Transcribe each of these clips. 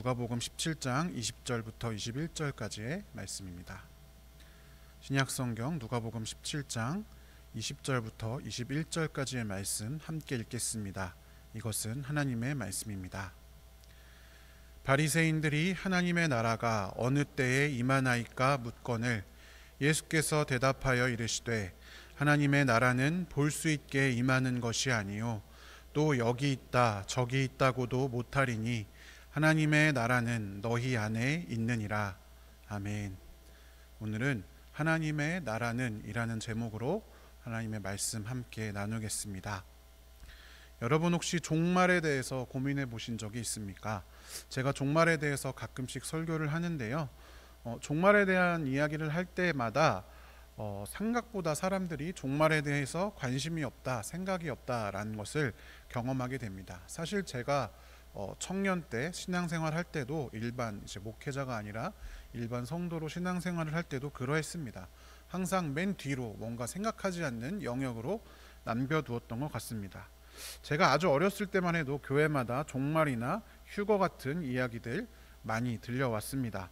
누가복음 17장 20절부터 21절까지의 말씀입니다. 신약성경 누가복음 17장 20절부터 21절까지의 말씀 함께 읽겠습니다. 이것은 하나님의 말씀입니다. 바리새인들이 하나님의 나라가 어느 때에 임하나이까 묻거늘 예수께서 대답하여 이르시되 하나님의 나라는 볼 수 있게 임하는 것이 아니요 또 여기 있다 저기 있다고도 못하리니 하나님의 나라는 너희 안에 있느니라. 아멘. 오늘은 하나님의 나라는 이라는 제목으로 하나님의 말씀 함께 나누겠습니다. 여러분 혹시 종말에 대해서 고민해 보신 적이 있습니까? 제가 종말에 대해서 가끔씩 설교를 하는데요. 종말에 대한 이야기를 할 때마다 생각보다 사람들이 종말에 대해서 관심이 없다, 생각이 없다라는 것을 경험하게 됩니다. 사실 제가 청년 때 신앙생활 할 때도 일반 목회자가 아니라 일반 성도로 신앙생활을 할 때도 그러했습니다. 항상 맨 뒤로 뭔가 생각하지 않는 영역으로 남겨두었던 것 같습니다. 제가 아주 어렸을 때만 해도 교회마다 종말이나 휴거 같은 이야기들 많이 들려왔습니다.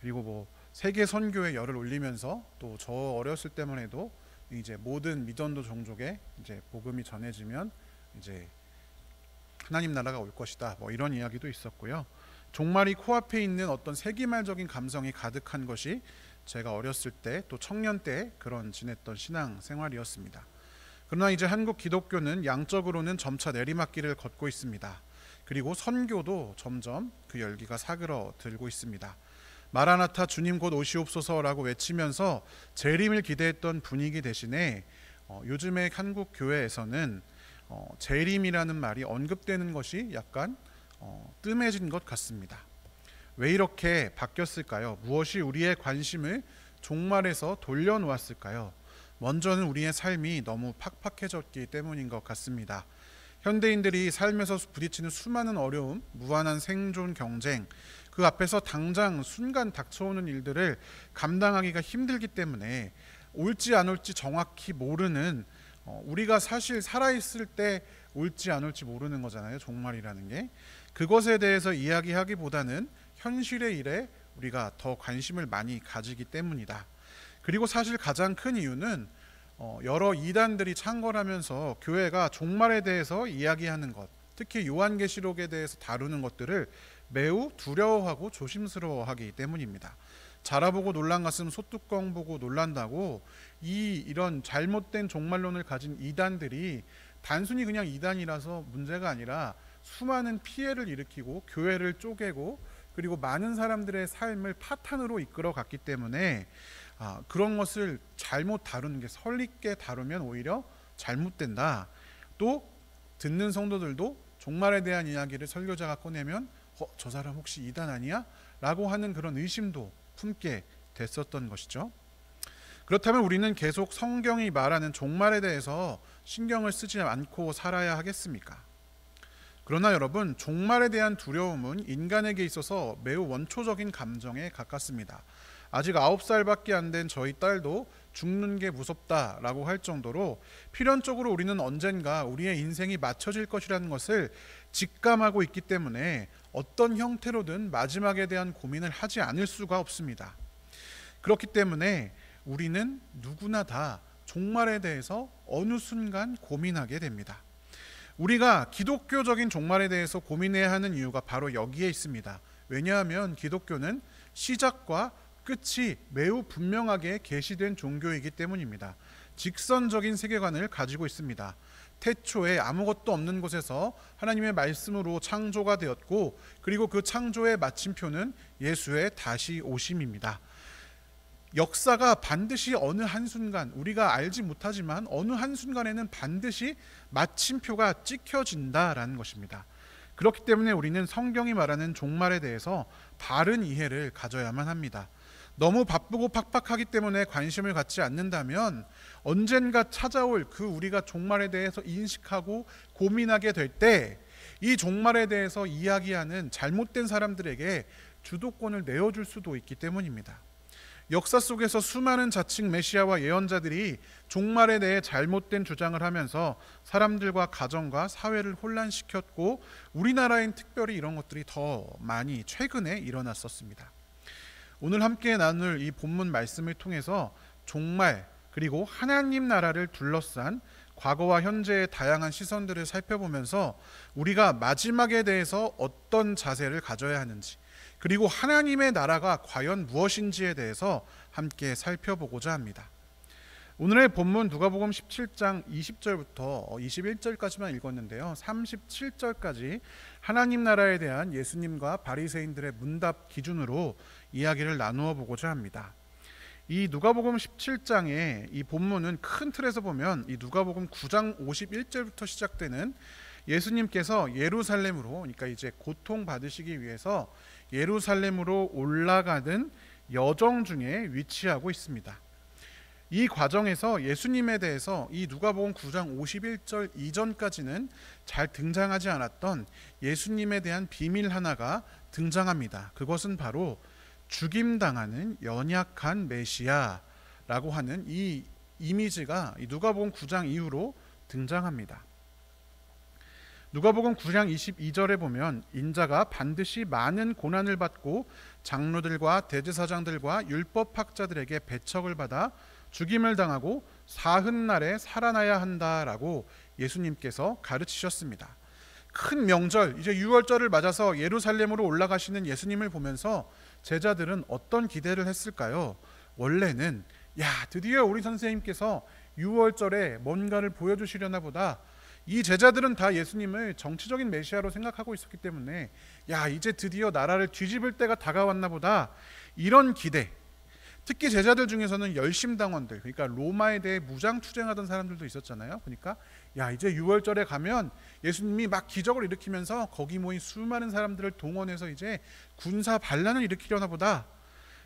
그리고 세계 선교의 열을 올리면서 또 저 어렸을 때만 해도 이제 모든 미전도 종족에 이제 복음이 전해지면 이제 하나님 나라가 올 것이다. 이런 이야기도 있었고요. 종말이 코앞에 있는 어떤 세기말적인 감성이 가득한 것이 제가 어렸을 때 또 청년 때 그런 지냈던 신앙 생활이었습니다. 그러나 이제 한국 기독교는 양적으로는 점차 내리막길을 걷고 있습니다. 그리고 선교도 점점 그 열기가 사그러들고 있습니다. 마라나타 주님 곧 오시옵소서라고 외치면서 재림을 기대했던 분위기 대신에 요즘의 한국 교회에서는 재림이라는 말이 언급되는 것이 약간 뜸해진 것 같습니다. 왜 이렇게 바뀌었을까요? 무엇이 우리의 관심을 종말에서 돌려놓았을까요? 먼저는 우리의 삶이 너무 팍팍해졌기 때문인 것 같습니다. 현대인들이 삶에서 부딪히는 수많은 어려움, 무한한 생존 경쟁, 그 앞에서 당장 순간 닥쳐오는 일들을 감당하기가 힘들기 때문에 올지 안 올지 정확히 모르는, 우리가 사실 살아있을 때 올지 안 올지 모르는 거잖아요. 종말이라는 게. 그것에 대해서 이야기하기보다는 현실의 일에 우리가 더 관심을 많이 가지기 때문이다. 그리고 사실 가장 큰 이유는 여러 이단들이 창궐하면서 교회가 종말에 대해서 이야기하는 것, 특히 요한계시록에 대해서 다루는 것들을 매우 두려워하고 조심스러워하기 때문입니다. 자라보고 놀란 가슴 소뚜껑 보고 놀란다고 이런 잘못된 종말론을 가진 이단들이 단순히 그냥 이단이라서 문제가 아니라 수많은 피해를 일으키고 교회를 쪼개고 그리고 많은 사람들의 삶을 파탄으로 이끌어 갔기 때문에 그런 것을 잘못 다루는 게, 설있게 다루면 오히려 잘못된다. 또 듣는 성도들도 종말에 대한 이야기를 설교자가 꺼내면 저 사람 혹시 이단 아니야? 라고 하는 그런 의심도 품게 됐었던 것이죠. 그렇다면 우리는 계속 성경이 말하는 종말에 대해서 신경을 쓰지 않고 살아야 하겠습니까? 그러나 여러분, 종말에 대한 두려움은 인간에게 있어서 매우 원초적인 감정에 가깝습니다. 아직 9살밖에 안 된 저희 딸도 죽는 게 무섭다라고 할 정도로 필연적으로 우리는 언젠가 우리의 인생이 맞춰질 것이라는 것을 직감하고 있기 때문에 어떤 형태로든 마지막에 대한 고민을 하지 않을 수가 없습니다. 그렇기 때문에 우리는 누구나 다 종말에 대해서 어느 순간 고민하게 됩니다. 우리가 기독교적인 종말에 대해서 고민해야 하는 이유가 바로 여기에 있습니다. 왜냐하면 기독교는 시작과 끝이 매우 분명하게 계시된 종교이기 때문입니다. 직선적인 세계관을 가지고 있습니다. 태초에 아무것도 없는 곳에서 하나님의 말씀으로 창조가 되었고, 그리고 그 창조의 마침표는 예수의 다시 오심입니다. 역사가 반드시 어느 한순간, 우리가 알지 못하지만 어느 한순간에는 반드시 마침표가 찍혀진다라는 것입니다. 그렇기 때문에 우리는 성경이 말하는 종말에 대해서 바른 이해를 가져야만 합니다. 너무 바쁘고 팍팍하기 때문에 관심을 갖지 않는다면 언젠가 찾아올 그 우리가 종말에 대해서 인식하고 고민하게 될 때 이 종말에 대해서 이야기하는 잘못된 사람들에게 주도권을 내어줄 수도 있기 때문입니다. 역사 속에서 수많은 자칭 메시아와 예언자들이 종말에 대해 잘못된 주장을 하면서 사람들과 가정과 사회를 혼란시켰고, 우리나라엔 특별히 이런 것들이 더 많이 최근에 일어났었습니다. 오늘 함께 나눌 이 본문 말씀을 통해서 종말, 그리고 하나님 나라를 둘러싼 과거와 현재의 다양한 시선들을 살펴보면서 우리가 마지막에 대해서 어떤 자세를 가져야 하는지, 그리고 하나님의 나라가 과연 무엇인지에 대해서 함께 살펴보고자 합니다. 오늘의 본문 누가복음 17장 20절부터 21절까지만 읽었는데요, 37절까지 하나님 나라에 대한 예수님과 바리새인들의 문답 기준으로 이야기를 나누어 보고자 합니다. 이 누가복음 17장의 이 본문은 큰 틀에서 보면 이 누가복음 9장 51절부터 시작되는 예수님께서 예루살렘으로, 그러니까 이제 고통 받으시기 위해서 예루살렘으로 올라가는 여정 중에 위치하고 있습니다. 이 과정에서 예수님에 대해서 이 누가복음 9장 51절 이전까지는 잘 등장하지 않았던 예수님에 대한 비밀 하나가 등장합니다. 그것은 바로 죽임당하는 연약한 메시아라고 하는 이 이미지가 이 누가복음 9장 이후로 등장합니다. 누가복음 9장 22절에 보면 인자가 반드시 많은 고난을 받고 장로들과 대제사장들과 율법학자들에게 배척을 받아 죽임을 당하고 사흔날에 살아나야 한다라고 예수님께서 가르치셨습니다. 큰 명절, 이제 유월절을 맞아서 예루살렘으로 올라가시는 예수님을 보면서 제자들은 어떤 기대를 했을까요? 원래는 드디어 우리 선생님께서 유월절에 뭔가를 보여주시려나 보다. 이 제자들은 다 예수님을 정치적인 메시아로 생각하고 있었기 때문에 이제 드디어 나라를 뒤집을 때가 다가왔나 보다, 이런 기대. 특히 제자들 중에서는 열심당원들, 그러니까 로마에 대해 무장투쟁하던 사람들도 있었잖아요. 그러니까 이제 유월절에 가면 예수님이 막 기적을 일으키면서 거기 모인 수많은 사람들을 동원해서 이제 군사 반란을 일으키려나 보다,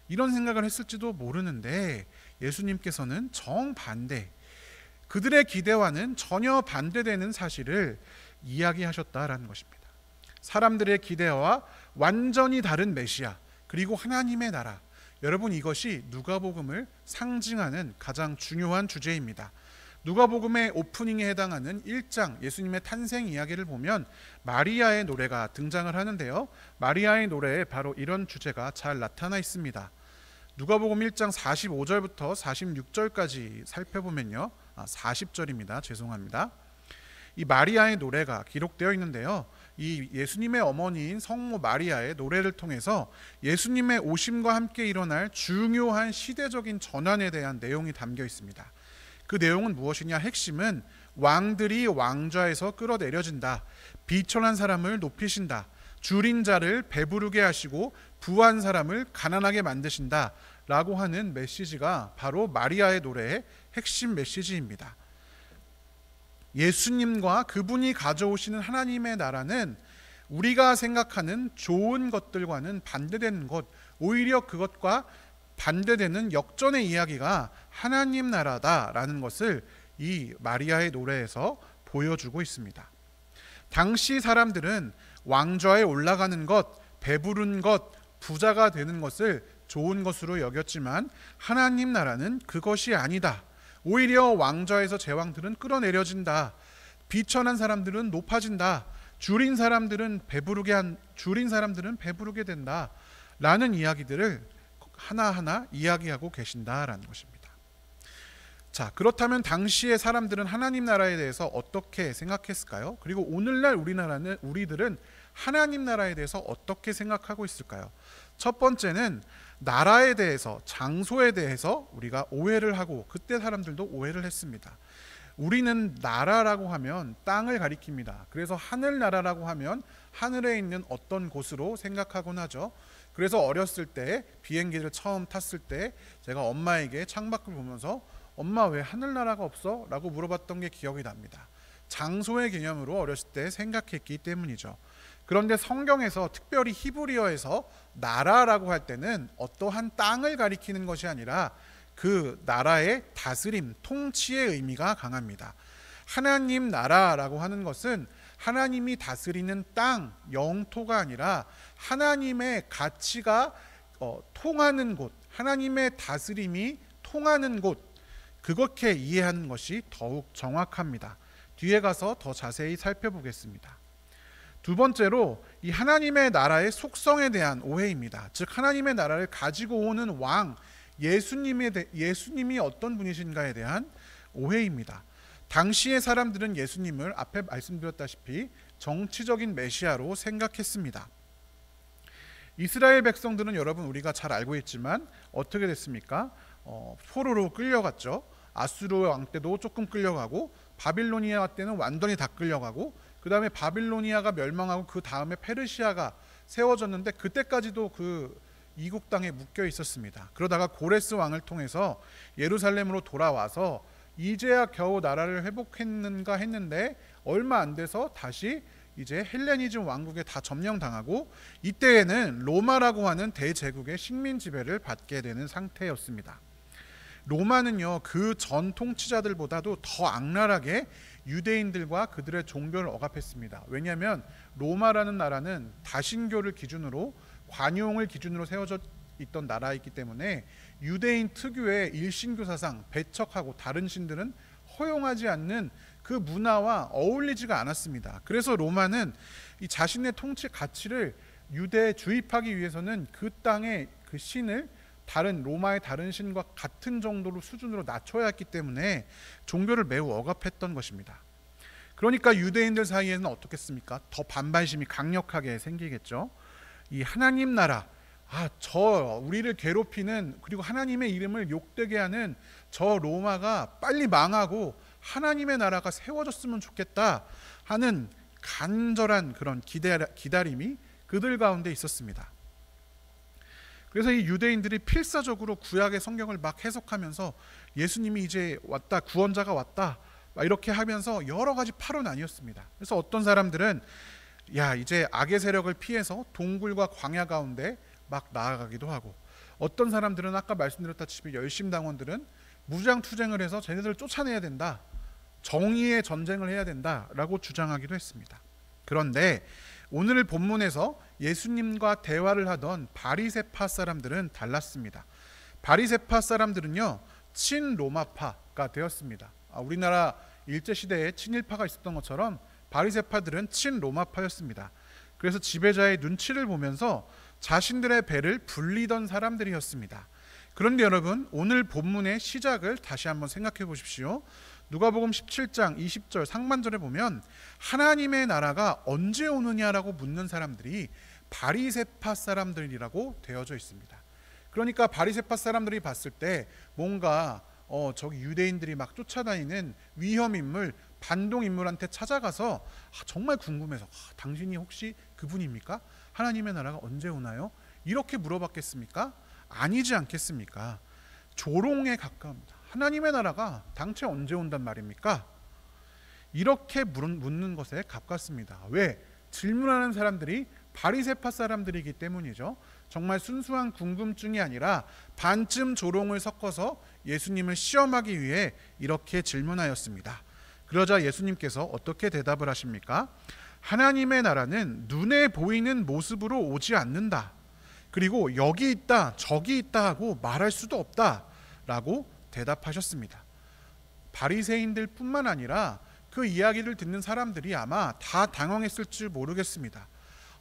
이런 생각을 했을지도 모르는데 예수님께서는 정반대, 그들의 기대와는 전혀 반대되는 사실을 이야기하셨다라는 것입니다. 사람들의 기대와 완전히 다른 메시아, 그리고 하나님의 나라, 여러분, 이것이 누가복음을 상징하는 가장 중요한 주제입니다. 누가복음의 오프닝에 해당하는 1장 예수님의 탄생 이야기를 보면 마리아의 노래가 등장을 하는데요, 마리아의 노래에 바로 이런 주제가 잘 나타나 있습니다. 누가복음 1장 45절부터 46절까지 살펴보면요, 40절입니다. 죄송합니다. 이 마리아의 노래가 기록되어 있는데요, 이 예수님의 어머니인 성모 마리아의 노래를 통해서 예수님의 오심과 함께 일어날 중요한 시대적인 전환에 대한 내용이 담겨 있습니다. 그 내용은 무엇이냐? 핵심은 왕들이 왕좌에서 끌어내려진다, 비천한 사람을 높이신다, 줄인 자를 배부르게 하시고 부한 사람을 가난하게 만드신다 라고 하는 메시지가 바로 마리아의 노래의 핵심 메시지입니다. 예수님과 그분이 가져오시는 하나님의 나라는 우리가 생각하는 좋은 것들과는 반대되는 것, 오히려 그것과 반대되는 역전의 이야기가 하나님 나라다라는 것을 이 마리아의 노래에서 보여주고 있습니다. 당시 사람들은 왕좌에 올라가는 것, 배부른 것, 부자가 되는 것을 좋은 것으로 여겼지만 하나님 나라는 그것이 아니다. 오히려 왕좌에서 제왕들은 끌어내려진다. 비천한 사람들은 높아진다. 줄인 사람들은 배부르게 된다. 라는 이야기들을 하나하나 이야기하고 계신다라는 것입니다. 자, 그렇다면 당시의 사람들은 하나님 나라에 대해서 어떻게 생각했을까요? 그리고 오늘날 우리들은 하나님 나라에 대해서 어떻게 생각하고 있을까요? 첫 번째는 나라에 대해서, 장소에 대해서 우리가 오해를 하고, 그때 사람들도 오해를 했습니다. 우리는 나라라고 하면 땅을 가리킵니다. 그래서 하늘나라라고 하면 하늘에 있는 어떤 곳으로 생각하곤 하죠. 그래서 어렸을 때 비행기를 처음 탔을 때 제가 엄마에게 창밖을 보면서 엄마 왜 하늘나라가 없어? 라고 물어봤던 게 기억이 납니다. 장소의 개념으로 어렸을 때 생각했기 때문이죠. 그런데 성경에서, 특별히 히브리어에서 나라라고 할 때는 어떠한 땅을 가리키는 것이 아니라 그 나라의 다스림, 통치의 의미가 강합니다. 하나님 나라라고 하는 것은 하나님이 다스리는 땅, 영토가 아니라 하나님의 가치가 통하는 곳, 하나님의 다스림이 통하는 곳, 그렇게 이해하는 것이 더욱 정확합니다. 뒤에 가서 더 자세히 살펴보겠습니다. 두 번째로 이 하나님의 나라의 속성에 대한 오해입니다. 즉 하나님의 나라를 가지고 오는 왕 예수님이 어떤 분이신가에 대한 오해입니다. 당시의 사람들은 예수님을 앞에 말씀드렸다시피 정치적인 메시아로 생각했습니다. 이스라엘 백성들은 여러분 우리가 잘 알고 있지만 어떻게 됐습니까? 포로로 끌려갔죠. 아수르 왕 때도 조금 끌려가고 바빌로니아 때는 완전히 다 끌려가고 그 다음에 바빌로니아가 멸망하고 그 다음에 페르시아가 세워졌는데 그때까지도 그 이국 땅에 묶여 있었습니다. 그러다가 고레스 왕을 통해서 예루살렘으로 돌아와서 이제야 겨우 나라를 회복했는가 했는데 얼마 안 돼서 다시 이제 헬레니즘 왕국에 다 점령당하고 이때에는 로마라고 하는 대제국의 식민 지배를 받게 되는 상태였습니다. 로마는요 그 전 통치자들보다도 더 악랄하게 유대인들과 그들의 종교를 억압했습니다. 왜냐하면 로마라는 나라는 다신교를 기준으로 관용을 기준으로 세워져 있던 나라이기 때문에 유대인 특유의 일신교 사상, 배척하고 다른 신들은 허용하지 않는 그 문화와 어울리지가 않았습니다. 그래서 로마는 이 자신의 통치 가치를 유대에 주입하기 위해서는 그 땅의 그 신을 다른 로마의 다른 신과 같은 정도로 수준으로 낮춰야 했기 때문에 종교를 매우 억압했던 것입니다. 그러니까 유대인들 사이에는 어떻겠습니까? 더 반발심이 강력하게 생기겠죠. 이 하나님 나라, 우리를 괴롭히는 그리고 하나님의 이름을 욕되게 하는 저 로마가 빨리 망하고 하나님의 나라가 세워졌으면 좋겠다 하는 간절한 그런 기다림이 그들 가운데 있었습니다. 그래서 이 유대인들이 필사적으로 구약의 성경을 막 해석하면서 예수님이 이제 왔다, 구원자가 왔다 이렇게 하면서 여러 가지 파로 나뉘었습니다. 그래서 어떤 사람들은 이제 악의 세력을 피해서 동굴과 광야 가운데 막 나아가기도 하고, 어떤 사람들은 아까 말씀드렸다시피 열심당원들은 무장투쟁을 해서 쟤네들을 쫓아내야 된다, 정의의 전쟁을 해야 된다라고 주장하기도 했습니다. 그런데 오늘 본문에서 예수님과 대화를 하던 바리새파 사람들은 달랐습니다. 바리새파 사람들은요 친로마파가 되었습니다. 우리나라 일제시대에 친일파가 있었던 것처럼 바리새파들은 친로마파였습니다. 그래서 지배자의 눈치를 보면서 자신들의 배를 불리던 사람들이었습니다. 그런데 여러분 오늘 본문의 시작을 다시 한번 생각해 보십시오. 누가복음 17장 20절 상반절에 보면 하나님의 나라가 언제 오느냐라고 묻는 사람들이 바리새파 사람들이라고 되어져 있습니다. 그러니까 바리새파 사람들이 봤을 때 뭔가 저기 유대인들이 막 쫓아다니는 위험인물, 반동인물한테 찾아가서 정말 궁금해서 당신이 혹시 그분입니까? 하나님의 나라가 언제 오나요? 이렇게 물어봤겠습니까? 아니지 않겠습니까? 조롱에 가까웁니다. 하나님의 나라가 당최 언제 온단 말입니까? 이렇게 묻는 것에 가깝습니다. 왜? 질문하는 사람들이 바리새파 사람들이기 때문이죠. 정말 순수한 궁금증이 아니라 반쯤 조롱을 섞어서 예수님을 시험하기 위해 이렇게 질문하였습니다. 그러자 예수님께서 어떻게 대답을 하십니까? 하나님의 나라는 눈에 보이는 모습으로 오지 않는다. 그리고 여기 있다, 저기 있다 하고 말할 수도 없다 라고 대답하셨습니다. 바리새인들 뿐만 아니라 그 이야기를 듣는 사람들이 아마 다 당황했을 줄 모르겠습니다.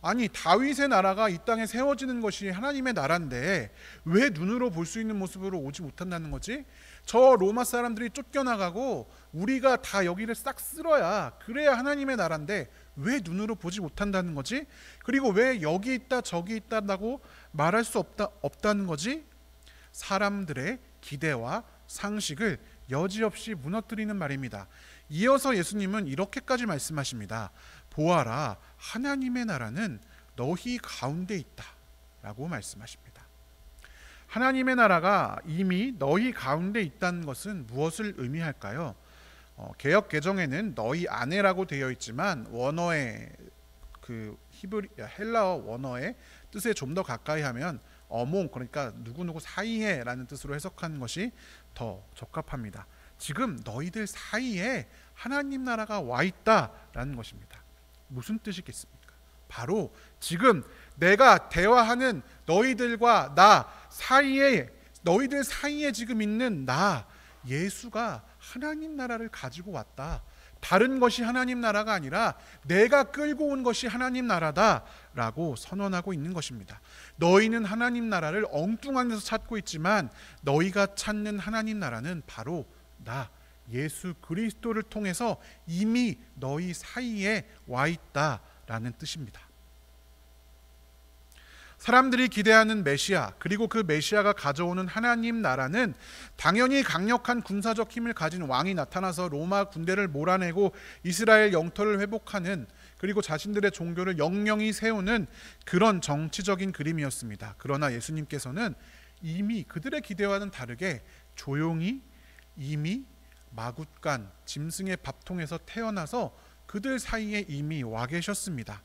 아니 다윗의 나라가 이 땅에 세워지는 것이 하나님의 나라인데 왜 눈으로 볼 수 있는 모습으로 오지 못한다는 거지? 저 로마 사람들이 쫓겨나가고 우리가 다 여기를 싹 쓸어야 그래야 하나님의 나라인데 왜 눈으로 보지 못한다는 거지? 그리고 왜 여기 있다 저기 있다고 말할 수 없다는 거지? 사람들의 기대와 상식을 여지없이 무너뜨리는 말입니다. 이어서 예수님은 이렇게까지 말씀하십니다. 보아라, 하나님의 나라는 너희 가운데 있다 라고 말씀하십니다. 하나님의 나라가 이미 너희 가운데 있다는 것은 무엇을 의미할까요? 개역 개정에는 너희 안에라고 되어 있지만 원어의 헬라어 원어의 뜻에 좀 더 가까이 하면 어몽, 그러니까 누구누구 사이에 라는 뜻으로 해석하는 것이 더 적합합니다. 지금 너희들 사이에 하나님 나라가 와 있다라는 것입니다. 무슨 뜻이겠습니까? 바로 지금 내가 대화하는 너희들과 나 사이에 너희들 사이에 지금 있는 나 예수가 하나님 나라를 가지고 왔다. 다른 것이 하나님 나라가 아니라 내가 끌고 온 것이 하나님 나라다라고 선언하고 있는 것입니다. 너희는 하나님 나라를 엉뚱한 데서 찾고 있지만 너희가 찾는 하나님 나라는 바로 나 예수 그리스도를 통해서 이미 너희 사이에 와 있다라는 뜻입니다. 사람들이 기대하는 메시아, 그리고 그 메시아가 가져오는 하나님 나라는 당연히 강력한 군사적 힘을 가진 왕이 나타나서 로마 군대를 몰아내고 이스라엘 영토를 회복하는, 그리고 자신들의 종교를 영영히 세우는 그런 정치적인 그림이었습니다. 그러나 예수님께서는 이미 그들의 기대와는 다르게 조용히 이미 마굿간 짐승의 밥통에서 태어나서 그들 사이에 이미 와 계셨습니다.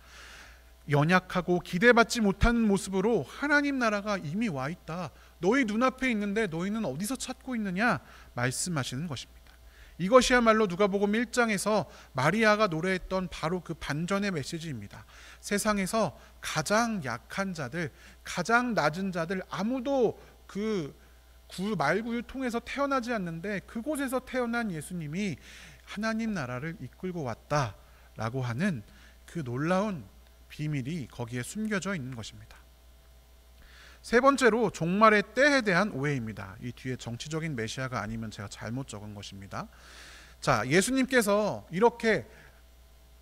연약하고 기대받지 못하는 모습으로 하나님 나라가 이미 와 있다. 너희 눈앞에 있는데 너희는 어디서 찾고 있느냐 말씀하시는 것입니다. 이것이야말로 누가복음 1장에서 마리아가 노래했던 바로 그 반전의 메시지입니다. 세상에서 가장 약한 자들, 가장 낮은 자들, 아무도 그 말구유 통해서 태어나지 않는데 그곳에서 태어난 예수님이 하나님 나라를 이끌고 왔다라고 하는 그 놀라운 비밀이 거기에 숨겨져 있는 것입니다. 세 번째로 종말의 때에 대한 오해입니다. 이 뒤에 정치적인 메시아가 아니면 제가 잘못 적은 것입니다. 자, 예수님께서 이렇게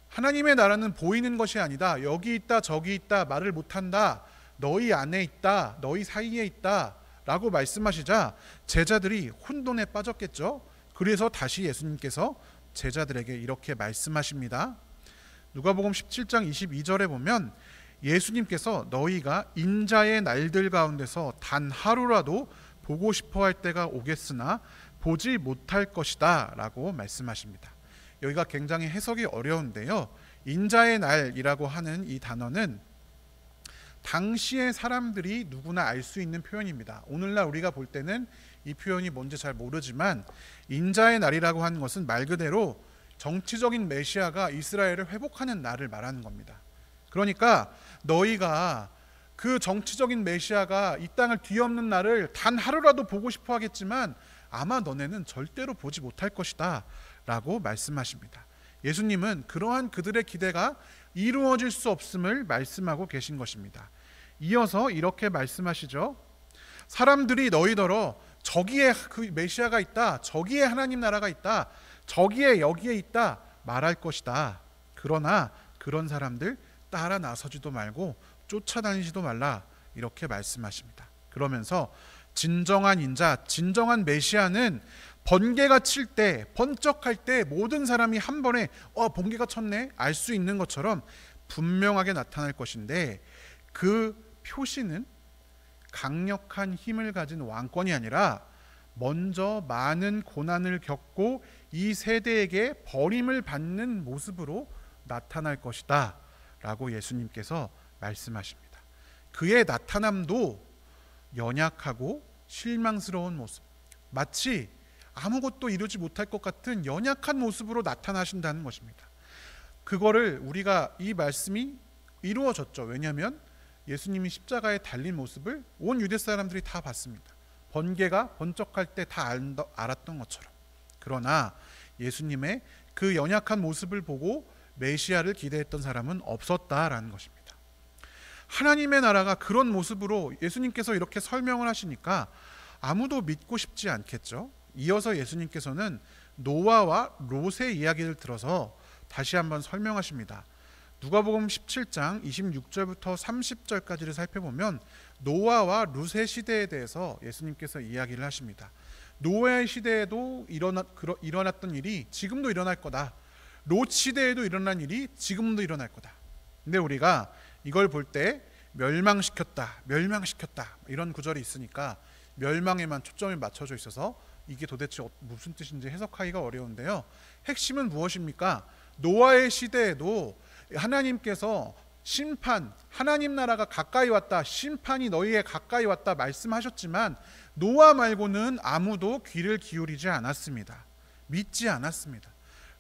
하나님의 나라는 보이는 것이 아니다. 여기 있다 저기 있다 말을 못한다. 너희 안에 있다. 너희 사이에 있다. 라고 말씀하시자 제자들이 혼돈에 빠졌겠죠. 그래서 다시 예수님께서 제자들에게 이렇게 말씀하십니다. 누가복음 17장 22절에 보면 예수님께서 너희가 인자의 날들 가운데서 단 하루라도 보고 싶어 할 때가 오겠으나 보지 못할 것이다 라고 말씀하십니다. 여기가 굉장히 해석이 어려운데요. 인자의 날이라고 하는 이 단어는 당시의 사람들이 누구나 알 수 있는 표현입니다. 오늘날 우리가 볼 때는 이 표현이 뭔지 잘 모르지만 인자의 날이라고 하는 것은 말 그대로 정치적인 메시아가 이스라엘을 회복하는 날을 말하는 겁니다. 그러니까 너희가 그 정치적인 메시아가 이 땅을 뒤엎는 날을 단 하루라도 보고 싶어 하겠지만 아마 너네는 절대로 보지 못할 것이다 라고 말씀하십니다. 예수님은 그러한 그들의 기대가 이루어질 수 없음을 말씀하고 계신 것입니다. 이어서 이렇게 말씀하시죠. 사람들이 너희더러 저기에 그 메시아가 있다, 저기에 하나님 나라가 있다, 저기에 여기에 있다 말할 것이다. 그러나 그런 사람들 따라 나서지도 말고 쫓아다니지도 말라 이렇게 말씀하십니다. 그러면서 진정한 인자, 진정한 메시아는 번개가 칠 때, 번쩍할 때 모든 사람이 한 번에 번개가 쳤네 알 수 있는 것처럼 분명하게 나타날 것인데 그 표시는 강력한 힘을 가진 왕권이 아니라 먼저 많은 고난을 겪고 이 세대에게 버림을 받는 모습으로 나타날 것이다 라고 예수님께서 말씀하십니다. 그의 나타남도 연약하고 실망스러운 모습, 마치 아무것도 이루지 못할 것 같은 연약한 모습으로 나타나신다는 것입니다. 그거를 우리가 이 말씀이 이루어졌죠. 왜냐하면 예수님이 십자가에 달린 모습을 온 유대 사람들이 다 봤습니다. 번개가 번쩍할 때 다 알았던 것처럼. 그러나 예수님의 그 연약한 모습을 보고 메시아를 기대했던 사람은 없었다라는 것입니다. 하나님의 나라가 그런 모습으로 예수님께서 이렇게 설명을 하시니까 아무도 믿고 싶지 않겠죠. 이어서 예수님께서는 노아와 롯의 이야기를 들어서 다시 한번 설명하십니다. 누가복음 17장 26절부터 30절까지를 살펴보면 노아와 롯의 시대에 대해서 예수님께서 이야기를 하십니다. 노아의 시대에도 일어났던 일이 지금도 일어날 거다. 롯 시대에도 일어난 일이 지금도 일어날 거다. 근데 우리가 이걸 볼 때 멸망시켰다 이런 구절이 있으니까 멸망에만 초점이 맞춰져 있어서 이게 도대체 무슨 뜻인지 해석하기가 어려운데요. 핵심은 무엇입니까? 노아의 시대에도 하나님께서 심판, 하나님 나라가 가까이 왔다, 심판이 너희에 가까이 왔다 말씀하셨지만 노아 말고는 아무도 귀를 기울이지 않았습니다. 믿지 않았습니다.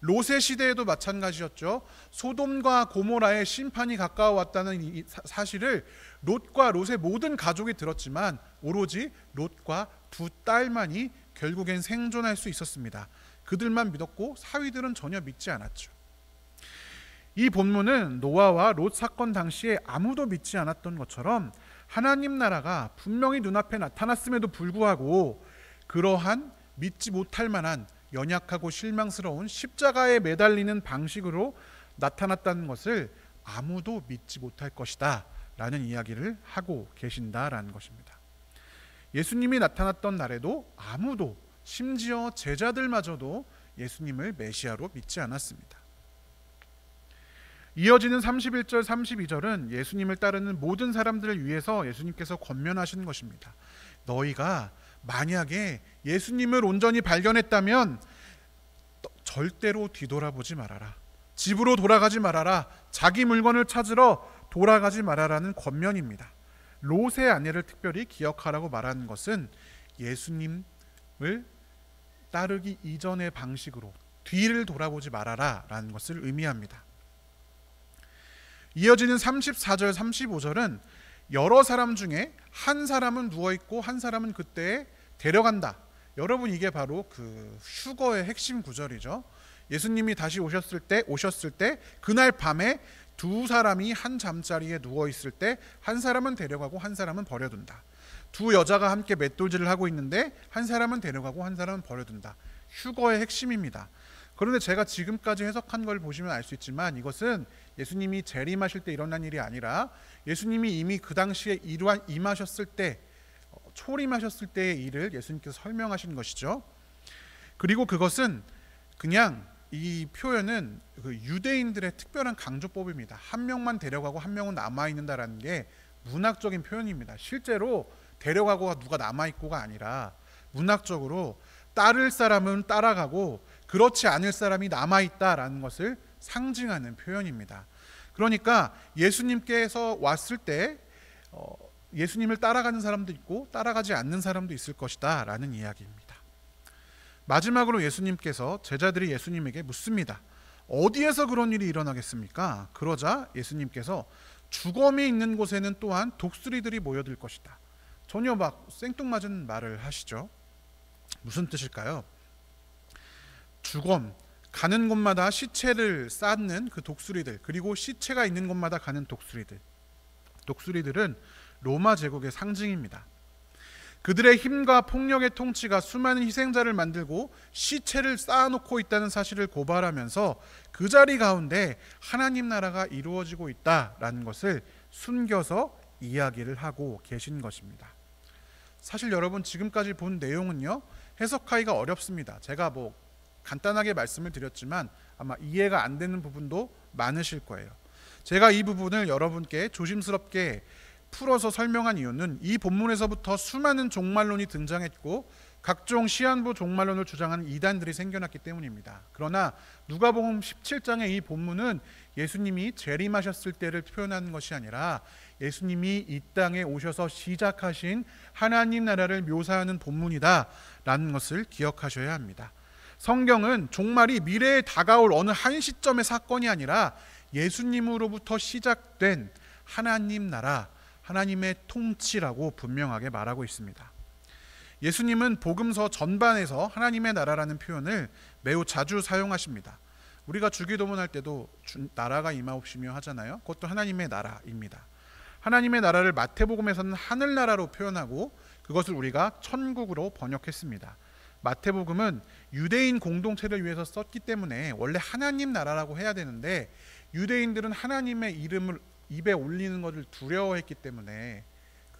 롯의 시대에도 마찬가지였죠. 소돔과 고모라의 심판이 가까워왔다는 이 사실을 롯과 롯의 모든 가족이 들었지만 오로지 롯과 두 딸만이 결국엔 생존할 수 있었습니다. 그들만 믿었고 사위들은 전혀 믿지 않았죠. 이 본문은 노아와 롯 사건 당시에 아무도 믿지 않았던 것처럼 하나님 나라가 분명히 눈앞에 나타났음에도 불구하고 그러한 믿지 못할 만한 연약하고 실망스러운 십자가에 매달리는 방식으로 나타났다는 것을 아무도 믿지 못할 것이다 라는 이야기를 하고 계신다라는 것입니다. 예수님이 나타났던 날에도 아무도, 심지어 제자들마저도 예수님을 메시아로 믿지 않았습니다. 이어지는 31절 32절은 예수님을 따르는 모든 사람들을 위해서 예수님께서 권면하시는 것입니다. 너희가 만약에 예수님을 온전히 발견했다면 절대로 뒤돌아보지 말아라. 집으로 돌아가지 말아라. 자기 물건을 찾으러 돌아가지 말아라는 권면입니다. 롯의 아내를 특별히 기억하라고 말하는 것은 예수님을 따르기 이전의 방식으로 뒤를 돌아보지 말아라 라는 것을 의미합니다. 이어지는 34절 35절은 여러 사람 중에 한 사람은 누워있고 한 사람은 그때에 데려간다. 여러분, 이게 바로 그 휴거의 핵심 구절이죠. 예수님이 다시 오셨을 때 그날 밤에 두 사람이 한 잠자리에 누워있을 때 한 사람은 데려가고 한 사람은 버려둔다. 두 여자가 함께 맷돌질을 하고 있는데 한 사람은 데려가고 한 사람은 버려둔다. 휴거의 핵심입니다. 그런데 제가 지금까지 해석한 걸 보시면 알 수 있지만 이것은 예수님이 재림하실 때 일어난 일이 아니라 예수님이 이미 그 당시에 임하셨을 때, 초림하셨을 때의 일을 예수님께서 설명하신 것이죠. 그리고 그것은 그냥 이 표현은 그 유대인들의 특별한 강조법입니다. 한 명만 데려가고 한 명은 남아있는다라는 게 문학적인 표현입니다. 실제로 데려가고가 누가 남아있고가 아니라 문학적으로 따를 사람은 따라가고 그렇지 않을 사람이 남아있다라는 것을 상징하는 표현입니다. 그러니까 예수님께서 왔을 때 예수님을 따라가는 사람도 있고 따라가지 않는 사람도 있을 것이다 라는 이야기입니다. 마지막으로 예수님께서 제자들이 예수님에게 묻습니다. 어디에서 그런 일이 일어나겠습니까? 그러자 예수님께서 주검이 있는 곳에는 또한 독수리들이 모여들 것이다. 전혀 막 생뚱맞은 말을 하시죠. 무슨 뜻일까요? 주검, 가는 곳마다 시체를 쌓는 그 독수리들, 그리고 시체가 있는 곳마다 가는 독수리들은 로마 제국의 상징입니다. 그들의 힘과 폭력의 통치가 수많은 희생자를 만들고 시체를 쌓아놓고 있다는 사실을 고발하면서 그 자리 가운데 하나님 나라가 이루어지고 있다라는 것을 숨겨서 이야기를 하고 계신 것입니다. 사실 여러분, 지금까지 본 내용은요, 해석하기가 어렵습니다. 제가 간단하게 말씀을 드렸지만 아마 이해가 안 되는 부분도 많으실 거예요. 제가 이 부분을 여러분께 조심스럽게 풀어서 설명한 이유는 이 본문에서부터 수많은 종말론이 등장했고 각종 시한부 종말론을 주장하는 이단들이 생겨났기 때문입니다. 그러나 누가복음 17장의 이 본문은 예수님이 재림하셨을 때를 표현하는 것이 아니라 예수님이 이 땅에 오셔서 시작하신 하나님 나라를 묘사하는 본문이다 라는 것을 기억하셔야 합니다. 성경은 종말이 미래에 다가올 어느 한 시점의 사건이 아니라 예수님으로부터 시작된 하나님 나라, 하나님의 통치라고 분명하게 말하고 있습니다. 예수님은 복음서 전반에서 하나님의 나라라는 표현을 매우 자주 사용하십니다. 우리가 주기도문 할 때도 나라가 임하옵시며 하잖아요. 그것도 하나님의 나라입니다. 하나님의 나라를 마태복음에서는 하늘나라로 표현하고 그것을 우리가 천국으로 번역했습니다. 마태복음은 유대인 공동체를 위해서 썼기 때문에 원래 하나님 나라라고 해야 되는데 유대인들은 하나님의 이름을 입에 올리는 것을 두려워했기 때문에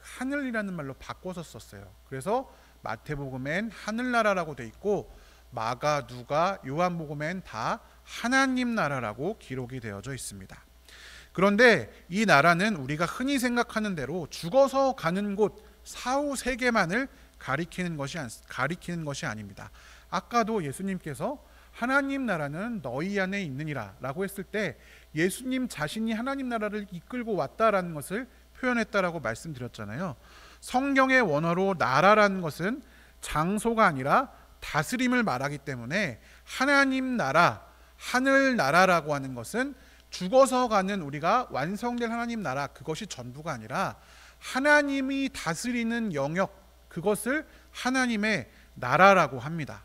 하늘이라는 말로 바꿔서 썼어요. 그래서 마태복음엔 하늘나라라고 돼 있고 마가, 누가, 요한복음엔 다 하나님 나라라고 기록이 되어져 있습니다. 그런데 이 나라는 우리가 흔히 생각하는 대로 죽어서 가는 곳 사후 세계만을 가리키는 것이 아닙니다. 아까도 예수님께서 하나님 나라는 너희 안에 있느니라 라고 했을 때 예수님 자신이 하나님 나라를 이끌고 왔다라는 것을 표현했다라고 말씀드렸잖아요. 성경의 원어로 나라라는 것은 장소가 아니라 다스림을 말하기 때문에 하나님 나라, 하늘나라라고 하는 것은 죽어서 가는 우리가 완성될 하나님 나라, 그것이 전부가 아니라 하나님이 다스리는 영역, 그것을 하나님의 나라라고 합니다.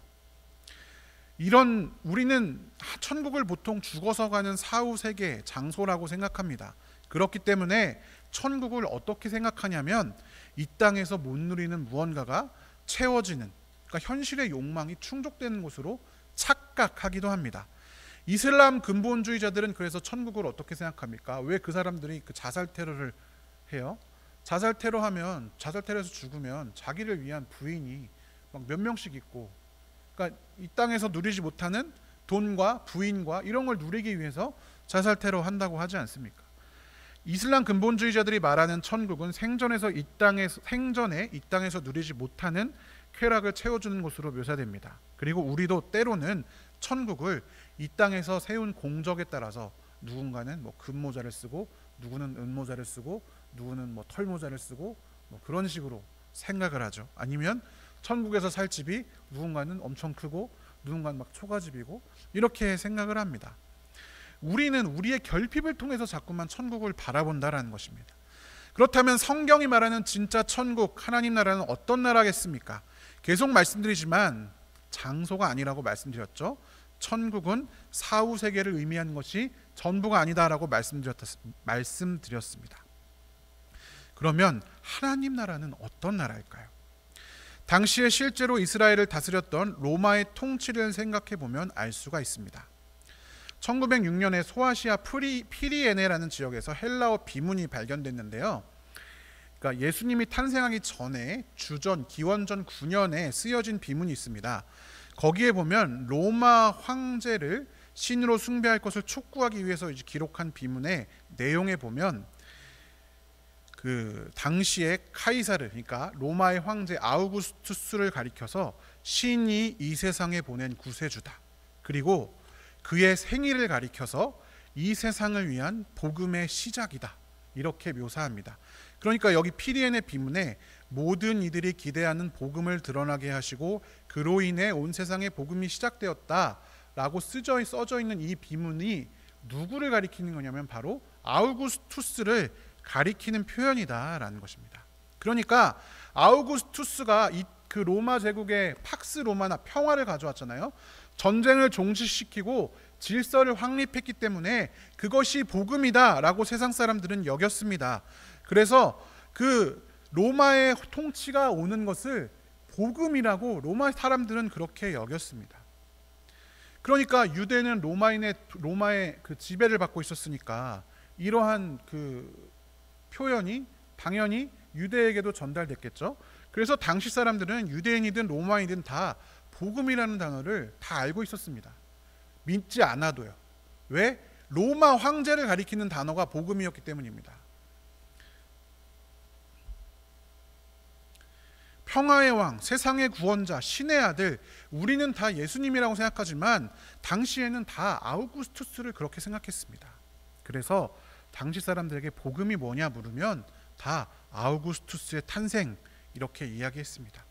우리는 천국을 보통 죽어서 가는 사후 세계 장소라고 생각합니다. 그렇기 때문에 천국을 어떻게 생각하냐면 이 땅에서 못 누리는 무언가가 채워지는, 그러니까 현실의 욕망이 충족되는 곳으로 착각하기도 합니다. 이슬람 근본주의자들은 그래서 천국을 어떻게 생각합니까? 왜 그 사람들이 그 자살 테러를 해요? 자살 테러하면, 자살 테러에서 죽으면 자기를 위한 부인이 막 몇 명씩 있고, 그러니까 이 땅에서 누리지 못하는 돈과 부인과 이런 걸 누리기 위해서 자살 테러 한다고 하지 않습니까? 이슬람 근본주의자들이 말하는 천국은 생전에 이 땅에서 누리지 못하는 쾌락을 채워주는 곳으로 묘사됩니다. 그리고 우리도 때로는 천국을 이 땅에서 세운 공적에 따라서 누군가는 뭐 금모자를 쓰고, 누구는 은모자를 쓰고, 누구는 뭐 털모자를 쓰고, 뭐 그런 식으로 생각을 하죠. 아니면 천국에서 살 집이 누군가는 엄청 크고, 누군가는 막 초가집이고, 이렇게 생각을 합니다. 우리는 우리의 결핍을 통해서 자꾸만 천국을 바라본다라는 것입니다. 그렇다면 성경이 말하는 진짜 천국, 하나님 나라는 어떤 나라겠습니까? 계속 말씀드리지만 장소가 아니라고 말씀드렸죠. 천국은 사후 세계를 의미하는 것이 전부가 아니다라고 말씀드렸습니다. 그러면 하나님 나라는 어떤 나라일까요? 당시에 실제로 이스라엘을 다스렸던 로마의 통치를 생각해 보면 알 수가 있습니다. 1906년에 소아시아 피리에네라는 지역에서 헬라어 비문이 발견됐는데요. 그러니까 예수님이 탄생하기 전에 기원전 9년에 쓰여진 비문이 있습니다. 거기에 보면 로마 황제를 신으로 숭배할 것을 촉구하기 위해서 이제 기록한 비문의 내용에 보면 그 당시의 카이사르, 그러니까 로마의 황제 아우구스투스를 가리켜서 신이 이 세상에 보낸 구세주다. 그리고 그의 생일을 가리켜서 이 세상을 위한 복음의 시작이다. 이렇게 묘사합니다. 그러니까 여기 피리엔의 비문에 모든 이들이 기대하는 복음을 드러나게 하시고 그로 인해 온 세상에 복음이 시작되었다라고 써져 있는 이 비문이 누구를 가리키는 거냐면 바로 아우구스투스를 가리키는 표현이다라는 것입니다. 그러니까 아우구스투스가 그 로마 제국의 팍스 로마나 평화를 가져왔잖아요. 전쟁을 종식시키고 질서를 확립했기 때문에 그것이 복음이다라고 세상 사람들은 여겼습니다. 그래서 그 로마의 통치가 오는 것을 복음이라고 로마 사람들은 그렇게 여겼습니다. 그러니까 유대는 로마의 그 지배를 받고 있었으니까 이러한 그 표현이 당연히 유대에게도 전달됐겠죠. 그래서 당시 사람들은 유대인이든 로마인이든 다 복음이라는 단어를 다 알고 있었습니다. 믿지 않아도요. 왜? 로마 황제를 가리키는 단어가 복음이었기 때문입니다. 평화의 왕, 세상의 구원자, 신의 아들, 우리는 다 예수님이라고 생각하지만 당시에는 다 아우구스투스를 그렇게 생각했습니다. 그래서 당시 사람들에게 복음이 뭐냐 물으면 다 아우구스투스의 탄생 이렇게 이야기했습니다.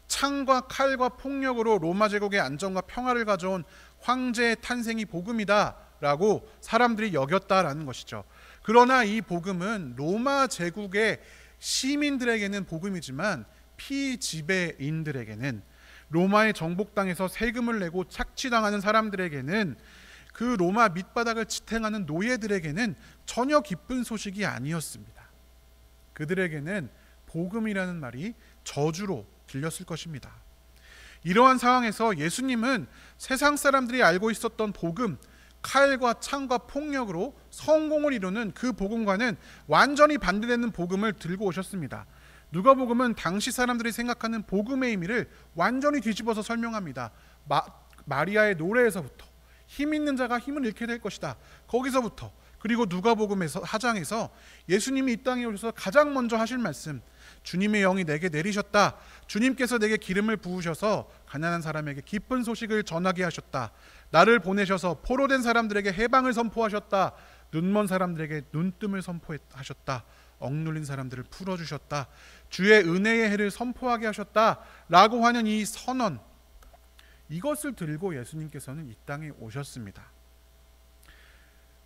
창과 칼과 폭력으로 로마 제국의 안정과 평화를 가져온 황제의 탄생이 복음이다라고 사람들이 여겼다라는 것이죠. 그러나 이 복음은 로마 제국의 시민들에게는 복음이지만 피지배인들에게는, 로마의 정복 땅에서 세금을 내고 착취당하는 사람들에게는, 그 로마 밑바닥을 지탱하는 노예들에게는 전혀 기쁜 소식이 아니었습니다. 그들에게는 복음이라는 말이 저주로 들렸을 것입니다. 이러한 상황에서 예수님은 세상 사람들이 알고 있었던 복음, 칼과 창과 폭력으로 성공을 이루는 그 복음과는 완전히 반대되는 복음을 들고 오셨습니다. 누가복음은 당시 사람들이 생각하는 복음의 의미를 완전히 뒤집어서 설명합니다. 마리아의 노래에서부터 힘 있는 자가 힘을 잃게 될 것이다. 거기서부터, 그리고 누가복음에서 4장에서 예수님이 이 땅에 오셔서 가장 먼저 하실 말씀, 주님의 영이 내게 내리셨다. 주님께서 내게 기름을 부으셔서 가난한 사람에게 기쁜 소식을 전하게 하셨다. 나를 보내셔서 포로된 사람들에게 해방을 선포하셨다. 눈먼 사람들에게 눈뜸을 선포하셨다. 억눌린 사람들을 풀어주셨다. 주의 은혜의 해를 선포하게 하셨다 라고 하는 이 선언, 이것을 들고 예수님께서는 이 땅에 오셨습니다.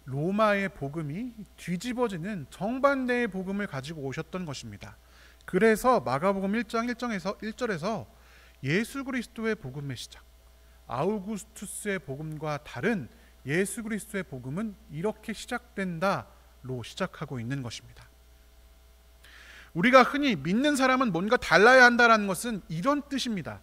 로마의 복음이 뒤집어지는 정반대의 복음을 가지고 오셨던 것입니다. 그래서 마가복음 1장 1절에서 예수 그리스도의 복음의 시작, 아우구스투스의 복음과 다른 예수 그리스도의 복음은 이렇게 시작된다로 시작하고 있는 것입니다. 우리가 흔히 믿는 사람은 뭔가 달라야 한다는 것은 이런 뜻입니다.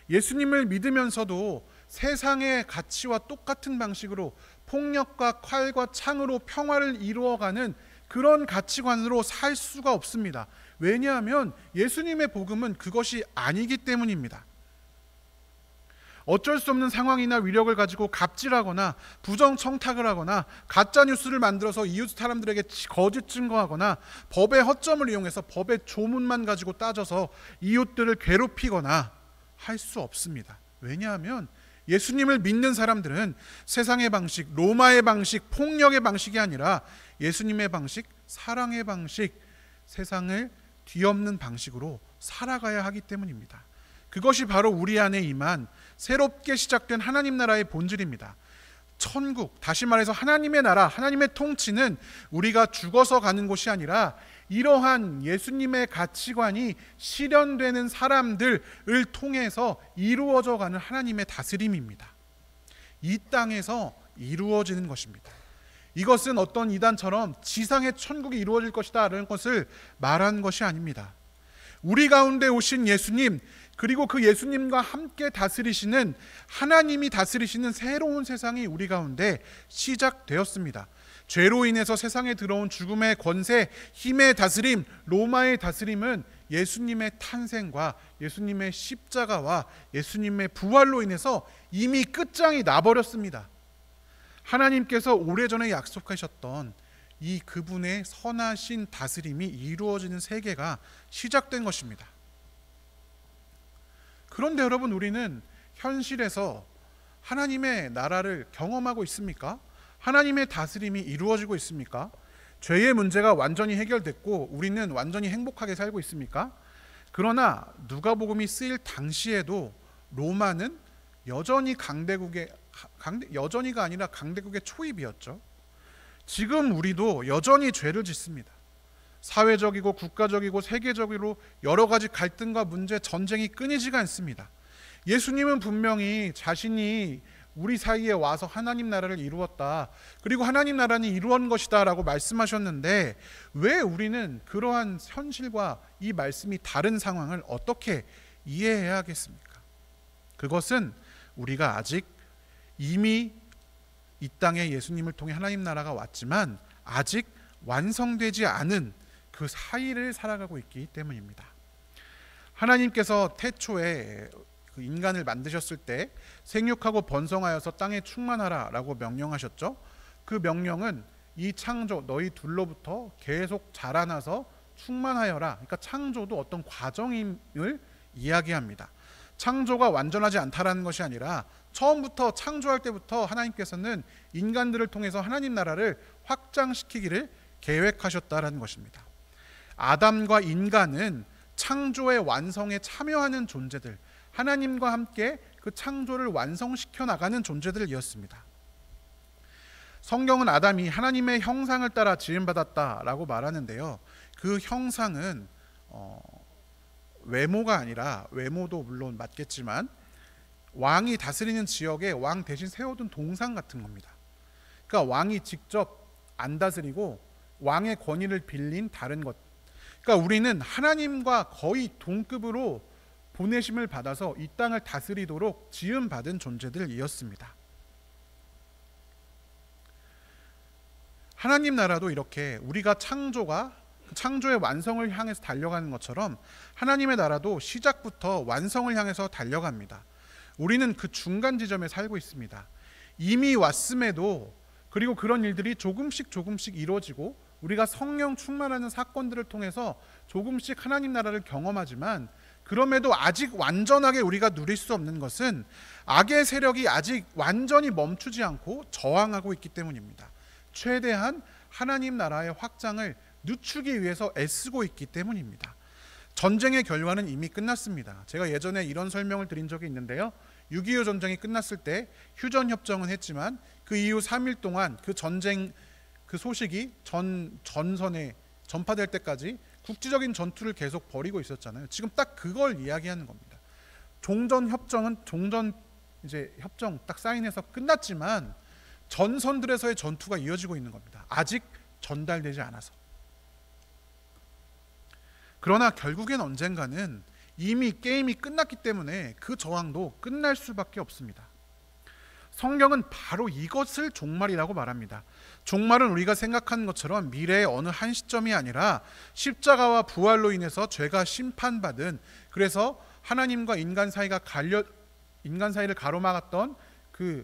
예수님을 믿으면서도 세상의 가치와 똑같은 방식으로 폭력과 칼과 창으로 평화를 이루어가는 그런 가치관으로 살 수가 없습니다. 왜냐하면 예수님의 복음은 그것이 아니기 때문입니다. 어쩔 수 없는 상황이나 위력을 가지고 갑질하거나 부정청탁을 하거나 가짜뉴스를 만들어서 이웃 사람들에게 거짓 증거하거나 법의 허점을 이용해서 법의 조문만 가지고 따져서 이웃들을 괴롭히거나 할 수 없습니다. 왜냐하면 예수님을 믿는 사람들은 세상의 방식, 로마의 방식, 폭력의 방식이 아니라 예수님의 방식, 사랑의 방식, 세상을 뒤엎는 방식으로 살아가야 하기 때문입니다. 그것이 바로 우리 안에 임한 새롭게 시작된 하나님 나라의 본질입니다. 천국, 다시 말해서 하나님의 나라, 하나님의 통치는 우리가 죽어서 가는 곳이 아니라 이러한 예수님의 가치관이 실현되는 사람들을 통해서 이루어져 가는 하나님의 다스림입니다. 이 땅에서 이루어지는 것입니다. 이것은 어떤 이단처럼 지상의 천국이 이루어질 것이다 라는 것을 말한 것이 아닙니다. 우리 가운데 오신 예수님, 그리고 그 예수님과 함께 다스리시는 하나님이 다스리시는 새로운 세상이 우리 가운데 시작되었습니다. 죄로 인해서 세상에 들어온 죽음의 권세, 힘의 다스림, 로마의 다스림은 예수님의 탄생과 예수님의 십자가와 예수님의 부활로 인해서 이미 끝장이 나버렸습니다. 하나님께서 오래전에 약속하셨던 이 그분의 선하신 다스림이 이루어지는 세계가 시작된 것입니다. 그런데 여러분, 우리는 현실에서 하나님의 나라를 경험하고 있습니까? 하나님의 다스림이 이루어지고 있습니까? 죄의 문제가 완전히 해결됐고 우리는 완전히 행복하게 살고 있습니까? 그러나 누가복음이 쓰일 당시에도 로마는 여전히가 아니라 강대국의 초입이었죠. 지금 우리도 여전히 죄를 짓습니다. 사회적이고 국가적이고 세계적으로 여러 가지 갈등과 문제, 전쟁이 끊이지가 않습니다. 예수님은 분명히 자신이 우리 사이에 와서 하나님 나라를 이루었다, 그리고 하나님 나라는 이루어진 것이다 라고 말씀하셨는데 왜 우리는 그러한 현실과 이 말씀이 다른 상황을 어떻게 이해해야 하겠습니까? 그것은 우리가 아직 이미 이 땅에 예수님을 통해 하나님 나라가 왔지만 아직 완성되지 않은 그 사이를 살아가고 있기 때문입니다. 하나님께서 태초에 그 인간을 만드셨을 때 생육하고 번성하여서 땅에 충만하라 라고 명령하셨죠. 그 명령은 이 창조, 너희 둘로부터 계속 자라나서 충만하여라, 그러니까 창조도 어떤 과정임을 이야기합니다. 창조가 완전하지 않다라는 것이 아니라 처음부터 창조할 때부터 하나님께서는 인간들을 통해서 하나님 나라를 확장시키기를 계획하셨다라는 것입니다. 아담과 인간은 창조의 완성에 참여하는 존재들, 하나님과 함께 그 창조를 완성시켜 나가는 존재들이었습니다. 성경은 아담이 하나님의 형상을 따라 지음받았다라고 말하는데요. 그 형상은 외모가 아니라, 외모도 물론 맞겠지만 왕이 다스리는 지역에 왕 대신 세워둔 동상 같은 겁니다. 그러니까 왕이 직접 안 다스리고 왕의 권위를 빌린 다른 것. 그러니까 우리는 하나님과 거의 동급으로 보내심을 받아서 이 땅을 다스리도록 지음받은 존재들이었습니다. 하나님 나라도 이렇게 우리가 창조의 완성을 향해서 달려가는 것처럼 하나님의 나라도 시작부터 완성을 향해서 달려갑니다. 우리는 그 중간 지점에 살고 있습니다. 이미 왔음에도, 그리고 그런 일들이 조금씩 이루어지고 우리가 성령 충만하는 사건들을 통해서 조금씩 하나님 나라를 경험하지만, 그럼에도 아직 완전하게 우리가 누릴 수 없는 것은 악의 세력이 아직 완전히 멈추지 않고 저항하고 있기 때문입니다. 최대한 하나님 나라의 확장을 늦추기 위해서 애쓰고 있기 때문입니다. 전쟁의 결과는 이미 끝났습니다. 제가 예전에 이런 설명을 드린 적이 있는데요. 6.25 전쟁이 끝났을 때 휴전협정은 했지만 그 이후 3일 동안 그 전쟁 그 소식이 전선에 전파될 때까지 국지적인 전투를 계속 벌이고 있었잖아요. 지금 딱 그걸 이야기하는 겁니다. 종전 협정은 이제 협정 딱 사인해서 끝났지만 전선들에서의 전투가 이어지고 있는 겁니다. 아직 전달되지 않아서. 그러나 결국엔 언젠가는 이미 게임이 끝났기 때문에 그 저항도 끝날 수밖에 없습니다. 성경은 바로 이것을 종말이라고 말합니다. 종말은 우리가 생각하는 것처럼 미래의 어느 한 시점이 아니라 십자가와 부활로 인해서 죄가 심판받은, 그래서 하나님과 인간 사이를 가로막았던 그